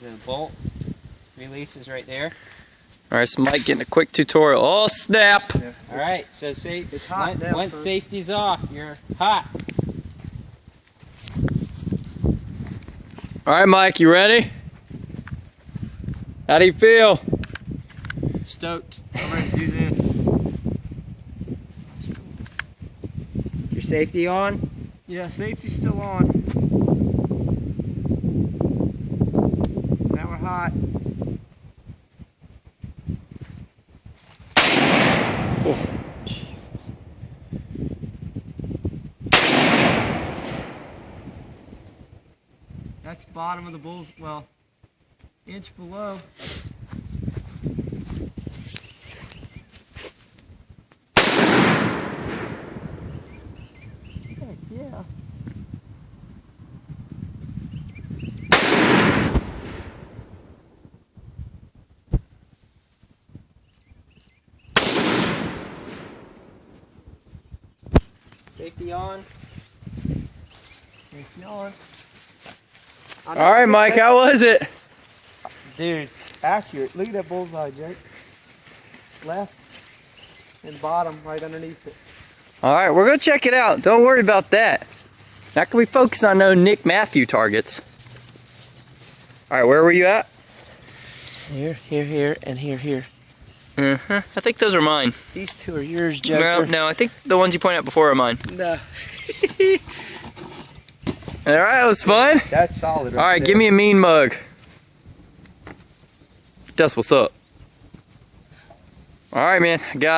The bolt releases right there. Alright, so Mike getting a quick tutorial. Oh snap! Yeah. Alright, so see, it's hot now, once so safety's off, you're hot. Alright Mike, you ready? How do you feel? stoked. I'm ready to do this. Your safety on? Yeah, safety's still on. Now we're hot. Oh, Jesus. That's bottom of the bulls, well, inch below. Heck yeah. Safety on? Safety on. Alright Mike, how was it? Dude, accurate. Look at that bullseye, Jake. Left and bottom right underneath it. Alright, we're going to check it out. Don't worry about that. Now can we focus on no Nick Matthew targets? Alright, where were you at? Here, here, here, and here, here. I think those are mine. These two are yours, Joker. No, I think the ones you pointed out before are mine. No. Alright, that was fun. That's solid. Right Alright, there. give me a mean mug. That's what's up. Alright, man. Got